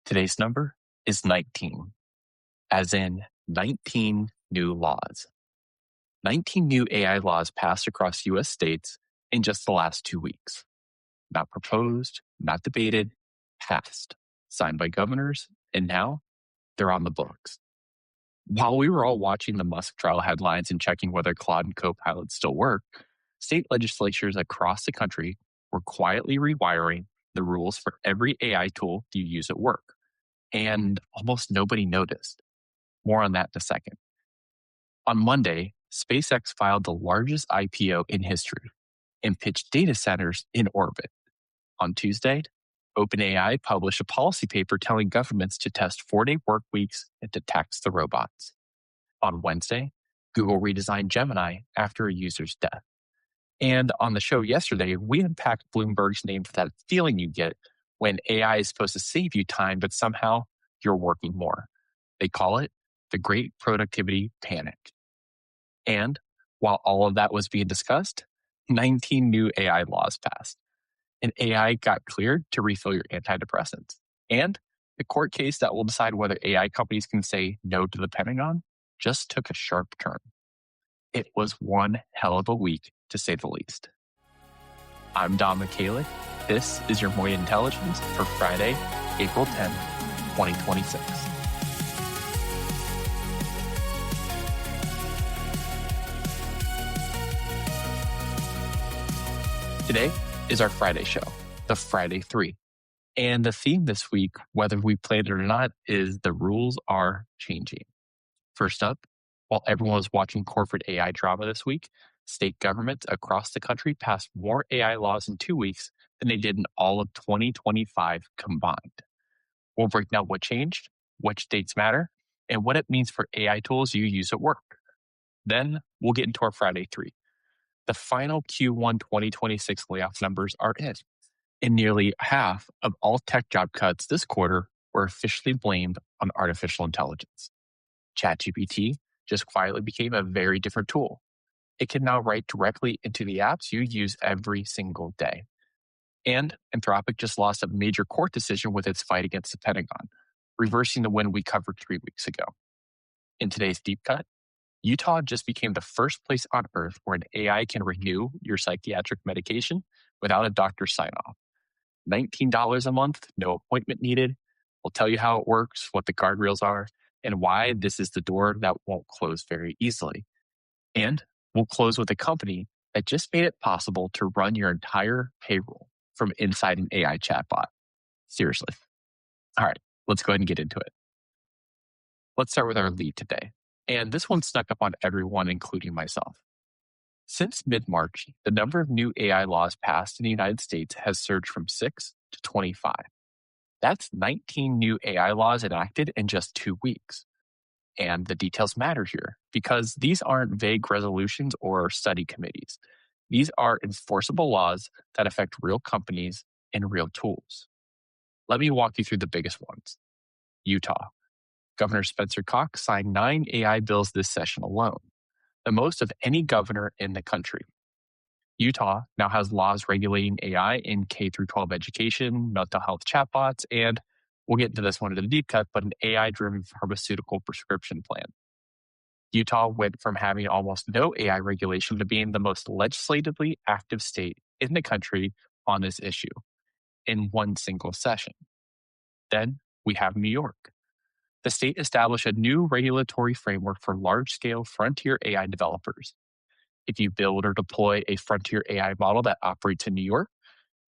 Today's number is 19, as in 19 new laws. 19 new AI laws passed across U.S. states in just the last 2 weeks. Not proposed, not debated, passed, signed by governors, and now they're on the books. While we were all watching the Musk trial headlines and checking whether Claude and Copilot still work, state legislatures across the country were quietly rewiring the rules for every AI tool you use at work. And almost nobody noticed. More on that in a second. On Monday, SpaceX filed the largest IPO in history and pitched data centers in orbit. On Tuesday, OpenAI published a policy paper telling governments to test 4-day work weeks and to tax the robots. On Wednesday, Google redesigned Gemini after a user's death. And on the show yesterday, we unpacked Bloomberg's name for that feeling you get when AI is supposed to save you time, but somehow you're working more. They call it the Great Productivity Panic. And while all of that was being discussed, 19 new AI laws passed. And AI got cleared to refill your antidepressants. And the court case that will decide whether AI companies can say no to the Pentagon just took a sharp turn. It was one hell of a week, to say the least. I'm Don Michalik. This is your Morning Intelligence for Friday, April 10th, 2026. Today is our Friday show, the Friday 3. And the theme this week, whether we played it or not, is the rules are changing. First up, while everyone was watching corporate AI drama this week, state governments across the country passed more AI laws in 2 weeks than they did in all of 2025 combined. We'll break down what changed, which states matter, and what it means for AI tools you use at work. Then we'll get into our Friday 3. The final Q1 2026 layoff numbers are in, and nearly half of all tech job cuts this quarter were officially blamed on artificial intelligence. ChatGPT just quietly became a very different tool. It can now write directly into the apps you use every single day. And Anthropic just lost a major court decision with its fight against the Pentagon, reversing the win we covered 3 weeks ago. In today's deep cut, Utah just became the first place on earth where an AI can renew your psychiatric medication without a doctor's sign-off. $19 a month, no appointment needed. We'll tell you how it works, what the guardrails are, and why this is the door that won't close very easily. And we'll close with a company that just made it possible to run your entire payroll from inside an AI chatbot. Seriously. All right, let's go ahead and get into it. Let's start with our lead today. And this one snuck up on everyone, including myself. Since mid-March, the number of new AI laws passed in the United States has surged from 6 to 25. That's 19 new AI laws enacted in just 2 weeks. And the details matter here because these aren't vague resolutions or study committees. These are enforceable laws that affect real companies and real tools. Let me walk you through the biggest ones. Utah. Governor Spencer Cox signed 9 AI bills this session alone, the most of any governor in the country. Utah now has laws regulating AI in K-12 education, mental health chatbots, and we'll get into this one in the deep cut, but an AI-driven pharmaceutical prescription plan. Utah went from having almost no AI regulation to being the most legislatively active state in the country on this issue in one single session. Then we have New York. The state established a new regulatory framework for large-scale frontier AI developers. If you build or deploy a frontier AI model that operates in New York,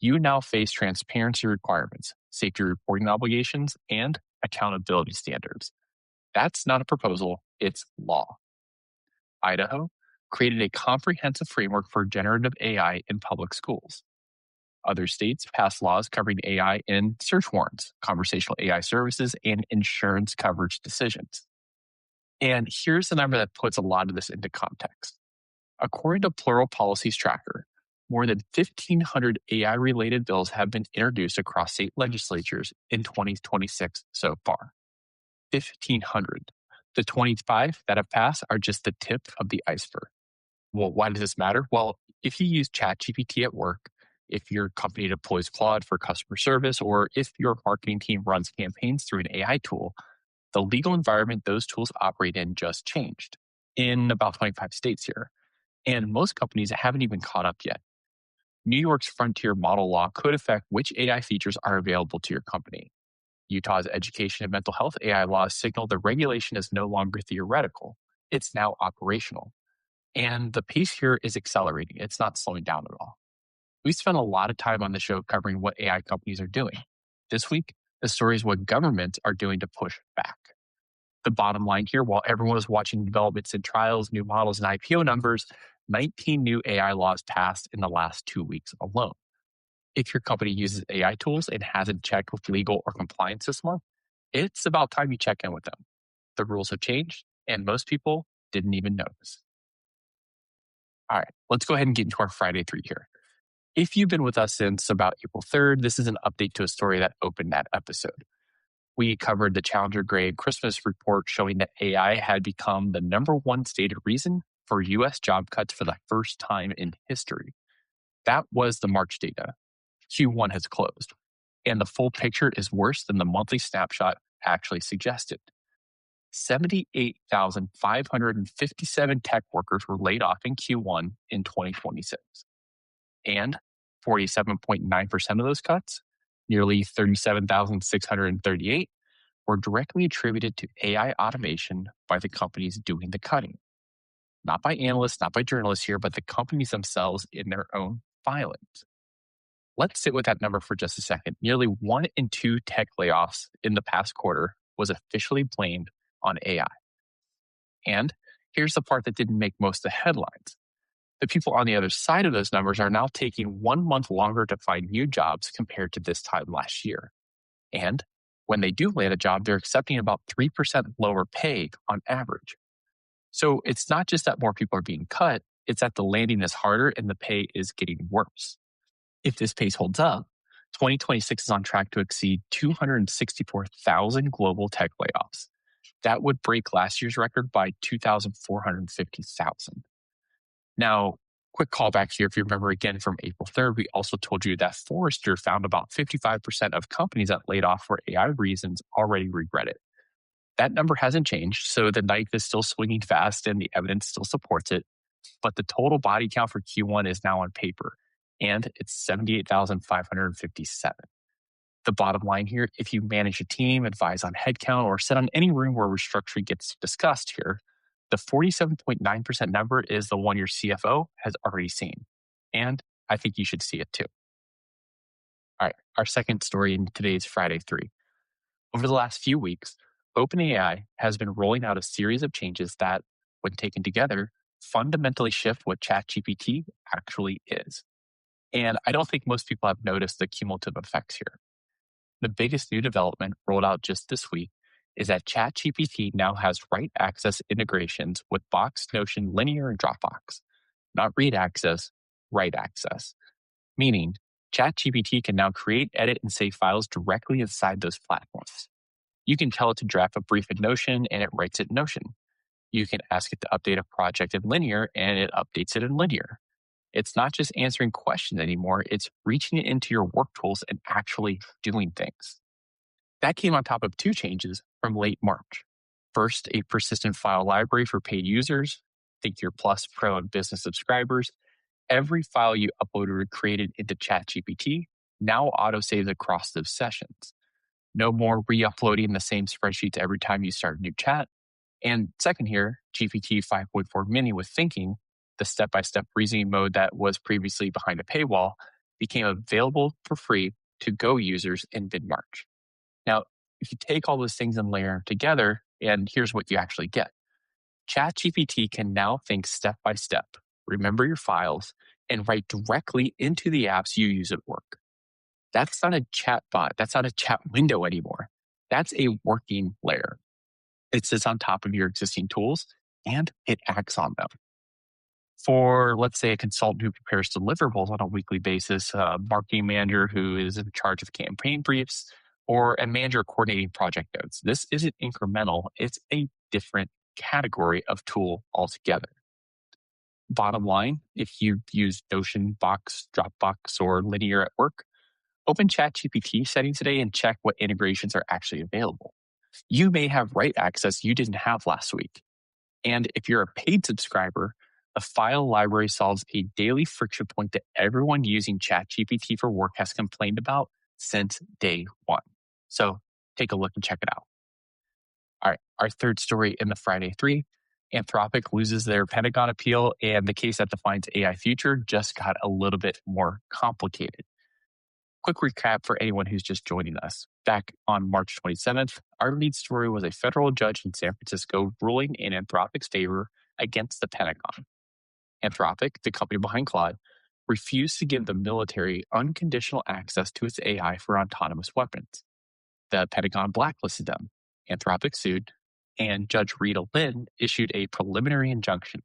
you now face transparency requirements, safety reporting obligations, and accountability standards. That's not a proposal, it's law. Idaho created a comprehensive framework for generative AI in public schools. Other states passed laws covering AI in search warrants, conversational AI services, and insurance coverage decisions. And here's the number that puts a lot of this into context. According to Plural Policies Tracker, more than 1,500 AI-related bills have been introduced across state legislatures in 2026 so far. 1,500. The 25 that have passed are just the tip of the iceberg. Well, why does this matter? Well, if you use ChatGPT at work, If your company deploys Claude for customer service, or if your marketing team runs campaigns through an AI tool, the legal environment those tools operate in just changed in about 25 states here. And most companies haven't even caught up yet. New York's frontier model law could affect which AI features are available to your company. Utah's education and mental health AI laws signal the regulation is no longer theoretical. It's now operational. And the pace here is accelerating. It's not slowing down at all. We spent a lot of time on the show covering what AI companies are doing. This week, the story is what governments are doing to push back. The bottom line here, while everyone was watching developments in trials, new models, and IPO numbers, 19 new AI laws passed in the last 2 weeks alone. If your company uses AI tools and hasn't checked with legal or compliance this month, it's about time you check in with them. The rules have changed, and most people didn't even notice. All right, let's go ahead and get into our Friday 3 here. If you've been with us since about April 3rd, this is an update to a story that opened that episode. We covered the Challenger Grade Christmas report showing that AI had become the number one stated reason for U.S. job cuts for the first time in history. That was the March data. Q1 has closed, and the full picture is worse than the monthly snapshot actually suggested. 78,557 tech workers were laid off in Q1 in 2026. And 47.9% of those cuts, nearly 37,638, were directly attributed to AI automation by the companies doing the cutting. Not by analysts, not by journalists here, but the companies themselves in their own filings. Let's sit with that number for just a second. Nearly 1 in 2 tech layoffs in the past quarter was officially blamed on AI. And here's the part that didn't make most of the headlines. The people on the other side of those numbers are now taking 1 month longer to find new jobs compared to this time last year. And when they do land a job, they're accepting about 3% lower pay on average. So it's not just that more people are being cut, it's that the landing is harder and the pay is getting worse. If this pace holds up, 2026 is on track to exceed 264,000 global tech layoffs. That would break last year's record by 2,450,000. Now, quick callback here. If you remember again from April 3rd, we also told you that Forrester found about 55% of companies that laid off for AI reasons already regret it. That number hasn't changed, so the knife is still swinging fast and the evidence still supports it. But the total body count for Q1 is now on paper, and it's 78,557. The bottom line here, if you manage a team, advise on headcount, or sit on any room where restructuring gets discussed here, the 47.9% number is the one your CFO has already seen. And I think you should see it too. All right, our second story in today's Friday 3. Over the last few weeks, OpenAI has been rolling out a series of changes that, when taken together, fundamentally shift what ChatGPT actually is. And I don't think most people have noticed the cumulative effects here. The biggest new development rolled out just this week is that ChatGPT now has write access integrations with Box, Notion, Linear, and Dropbox. Not read access, write access. Meaning, ChatGPT can now create, edit, and save files directly inside those platforms. You can tell it to draft a brief in Notion, and it writes it in Notion. You can ask it to update a project in Linear, and it updates it in Linear. It's not just answering questions anymore, it's reaching it into your work tools and actually doing things. That came on top of 2 changes from late March. First, a persistent file library for paid users, think your Plus, Pro, and Business subscribers. Every file you uploaded or created into ChatGPT now autosaves across those sessions. No more re-uploading the same spreadsheets every time you start a new chat. And second here, GPT 5.4 Mini with Thinking, the step-by-step reasoning mode that was previously behind a paywall, became available for free to Go users in mid-March. Now, if you take all those things and layer them together, and here's what you actually get. ChatGPT can now think step-by-step, remember your files, and write directly into the apps you use at work. That's not a chat bot. That's not a chat window anymore. That's a working layer. It sits on top of your existing tools, and it acts on them. For, let's say, a consultant who prepares deliverables on a weekly basis, a marketing manager who is in charge of campaign briefs, or a manager coordinating project notes, this isn't incremental. It's a different category of tool altogether. Bottom line, if you use Notion, Box, Dropbox, or Linear at work, open ChatGPT settings today and check what integrations are actually available. You may have write access you didn't have last week. And if you're a paid subscriber, the file library solves a daily friction point that everyone using ChatGPT for work has complained about since day one. So take a look and check it out. All right, our third story in the Friday 3, Anthropic loses their Pentagon appeal, and the case that defines AI future just got a little bit more complicated. Quick recap for anyone who's just joining us. Back on March 27th, our lead story was a federal judge in San Francisco ruling in Anthropic's favor against the Pentagon. Anthropic, the company behind Claude, refused to give the military unconditional access to its AI for autonomous weapons. The Pentagon blacklisted them. Anthropic sued, and Judge Rita Lynn issued a preliminary injunction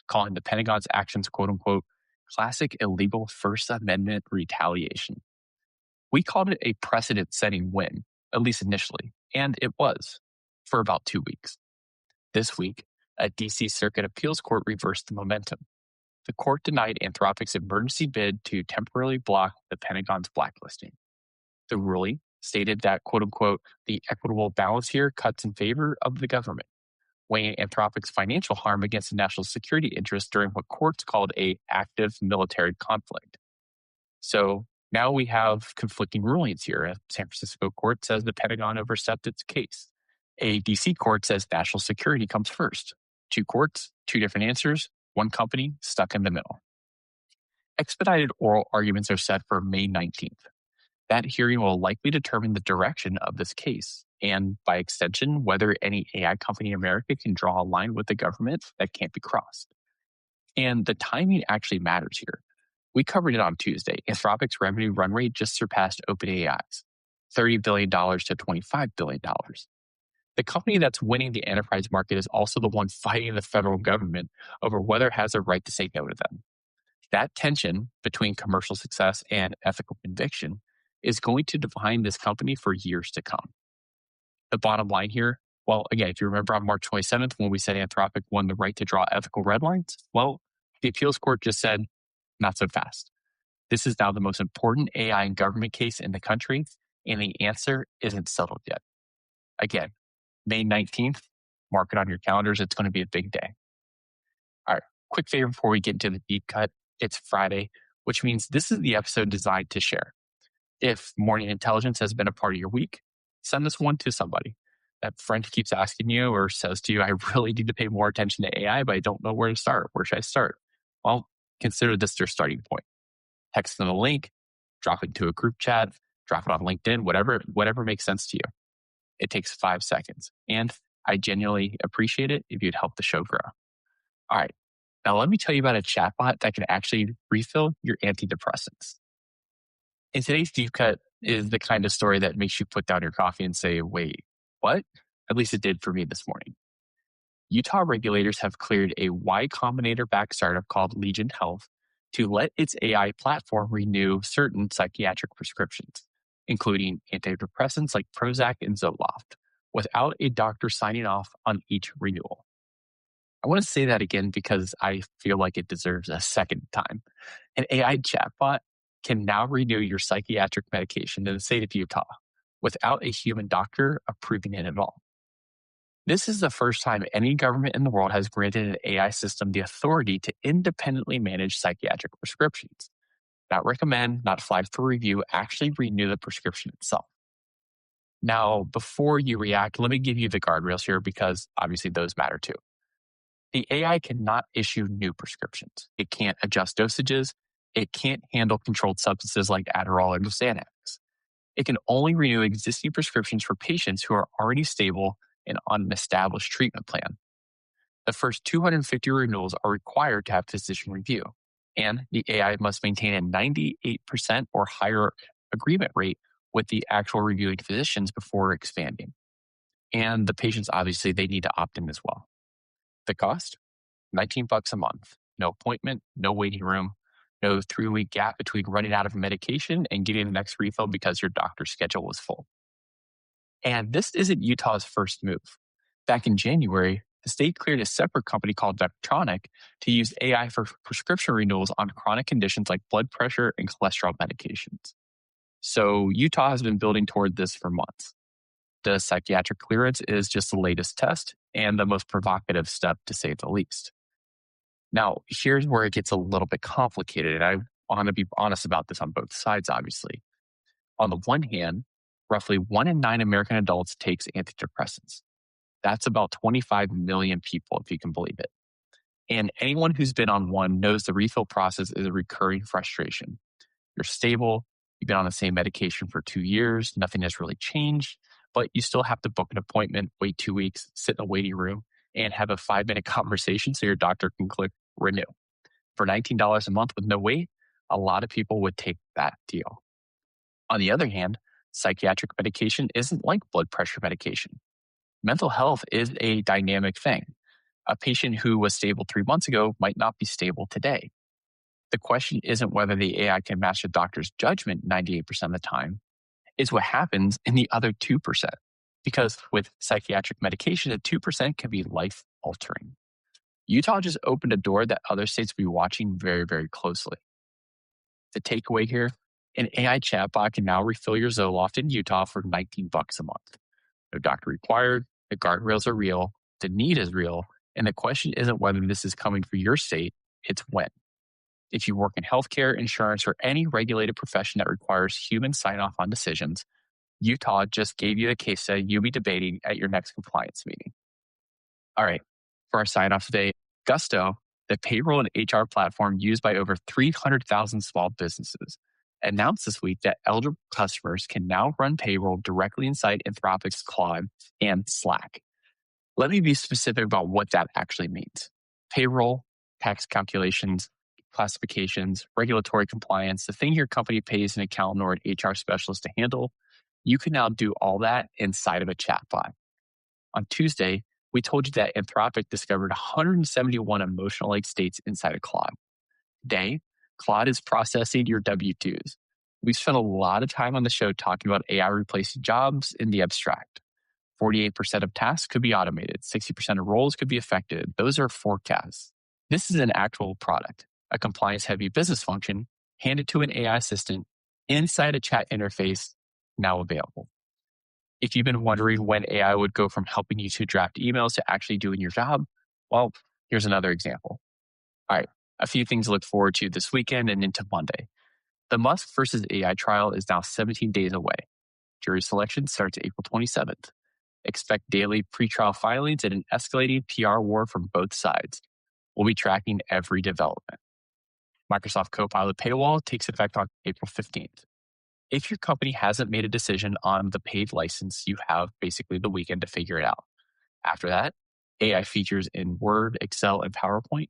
calling the Pentagon's actions, quote unquote, classic illegal First Amendment retaliation. We called it a precedent-setting win, at least initially, and it was, for about 2 weeks. This week, a D.C. Circuit Appeals Court reversed the momentum. The court denied Anthropic's emergency bid to temporarily block the Pentagon's blacklisting. The ruling stated that, quote unquote, the equitable balance here cuts in favor of the government, weighing Anthropic's financial harm against the national security interests during what courts called a active military conflict. So now we have conflicting rulings here. A San Francisco court says the Pentagon overstepped its case. A DC court says national security comes first. 2 courts, 2 different answers, 1 company stuck in the middle. Expedited oral arguments are set for May 19th. That hearing will likely determine the direction of this case, and by extension, whether any AI company in America can draw a line with the government that can't be crossed. And the timing actually matters here. We covered it on Tuesday. Anthropic's revenue run rate just surpassed OpenAI's, $30 billion to $25 billion. The company that's winning the enterprise market is also the one fighting the federal government over whether it has a right to say no to them. That tension between commercial success and ethical conviction is going to define this company for years to come. The bottom line here, well, again, if you remember on March 27th when we said Anthropic won the right to draw ethical red lines, well, the appeals court just said, not so fast. This is now the most important AI and government case in the country, and the answer isn't settled yet. Again, May 19th, mark it on your calendars. It's going to be a big day. All right, quick favor before we get into the deep cut. It's Friday, which means this is the episode designed to share. If morning intelligence has been a part of your week, send this one to somebody. That friend keeps asking you or says to you, I really need to pay more attention to AI, but I don't know where to start. Where should I start? Well, consider this their starting point. Text them a link, drop it into a group chat, drop it on LinkedIn, whatever makes sense to you. It takes 5 seconds. And I genuinely appreciate it if you'd help the show grow. All right. Now let me tell you about a chatbot that can actually refill your antidepressants. In today's Deep Cut is the kind of story that makes you put down your coffee and say, wait, what? At least it did for me this morning. Utah regulators have cleared a Y Combinator-backed startup called Legion Health to let its AI platform renew certain psychiatric prescriptions, including antidepressants like Prozac and Zoloft, without a doctor signing off on each renewal. I want to say that again because I feel like it deserves a second time. An AI chatbot can now renew your psychiatric medication in the state of Utah without a human doctor approving it at all. This is the first time any government in the world has granted an AI system the authority to independently manage psychiatric prescriptions. Not recommend, not flag for review, actually renew the prescription itself. Now, before you react, let me give you the guardrails here because obviously those matter too. The AI cannot issue new prescriptions. It can't adjust dosages. It can't handle controlled substances like Adderall or Xanax. It can only renew existing prescriptions for patients who are already stable and on an established treatment plan. The first 250 renewals are required to have physician review, and the AI must maintain a 98% or higher agreement rate with the actual reviewing physicians before expanding. And the patients, obviously, they need to opt in as well. The cost? $19 a month. No appointment, no waiting room, no 3-week gap between running out of medication and getting the next refill because your doctor's schedule was full. And this isn't Utah's first move. Back in January, the state cleared a separate company called Vectronic to use AI for prescription renewals on chronic conditions like blood pressure and cholesterol medications. So Utah has been building toward this for months. The psychiatric clearance is just the latest test and the most provocative step, to say the least. Now, here's where it gets a little bit complicated, and I want to be honest about this on both sides, obviously. On the one hand, roughly 1 in 9 American adults takes antidepressants. That's about 25 million people, if you can believe it. And anyone who's been on one knows the refill process is a recurring frustration. You're stable, you've been on the same medication for 2 years, nothing has really changed, but you still have to book an appointment, wait 2 weeks, sit in a waiting room, and have a 5-minute conversation so your doctor can click renew. For $19 a month with no wait, a lot of people would take that deal. On the other hand, psychiatric medication isn't like blood pressure medication. Mental health is a dynamic thing. A patient who was stable 3 months ago might not be stable today. The question isn't whether the AI can match a doctor's judgment 98% of the time. It's what happens in the other 2%. Because with psychiatric medication, the 2% can be life-altering. Utah just opened a door that other states will be watching very, very closely. The takeaway here, an AI chatbot can now refill your Zoloft in Utah for $19 a month. No doctor required, the guardrails are real, the need is real, and the question isn't whether this is coming for your state, it's when. If you work in healthcare, insurance, or any regulated profession that requires human sign-off on decisions, Utah just gave you a case study you'll be debating at your next compliance meeting. All right, for our sign-off today, Gusto, the payroll and HR platform used by over 300,000 small businesses, announced this week that eligible customers can now run payroll directly inside Anthropic's Claude and Slack. Let me be specific about what that actually means. Payroll, tax calculations, classifications, regulatory compliance, the thing your company pays an accountant or an HR specialist to handle, you can now do all that inside of a chatbot. On Tuesday, we told you that Anthropic discovered 171 emotional-like states inside of Claude. Today, Claude is processing your W-2s. We've spent a lot of time on the show talking about AI replacing jobs in the abstract. 48% of tasks could be automated. 60% of roles could be affected. Those are forecasts. This is an actual product, a compliance-heavy business function handed to an AI assistant inside a chat interface now available. If you've been wondering when AI would go from helping you to draft emails to actually doing your job, well, here's another example. All right, a few things to look forward to this weekend and into Monday. The Musk versus AI trial is now 17 days away. Jury selection starts April 27th. Expect daily pretrial filings and an escalating PR war from both sides. We'll be tracking every development. Microsoft Copilot paywall takes effect on April 15th. If your company hasn't made a decision on the paid license, you have basically the weekend to figure it out. After that, AI features in Word, Excel, and PowerPoint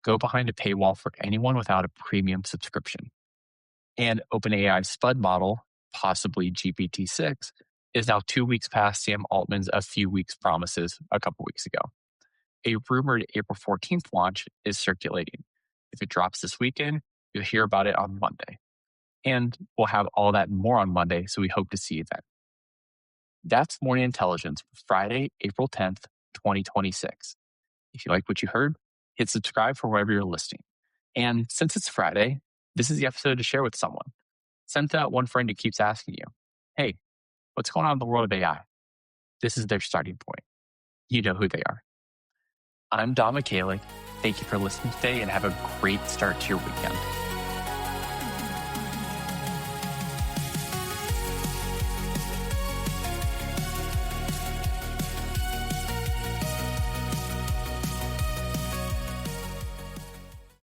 go behind a paywall for anyone without a premium subscription. And OpenAI's Spud model, possibly GPT-6, is now 2 weeks past Sam Altman's a few weeks promises a couple weeks ago. A rumored April 14th launch is circulating. If it drops this weekend, you'll hear about it on Monday. And we'll have all that and more on Monday, so we hope to see you then. That's Morning Intelligence for Friday, April 10th, 2026. If you like what you heard, hit subscribe for wherever you're listening. And since it's Friday, this is the episode to share with someone. Send to that one friend who keeps asking you, hey, what's going on in the world of AI? This is their starting point. You know who they are. I'm Don Michalik. Thank you for listening today and have a great start to your weekend.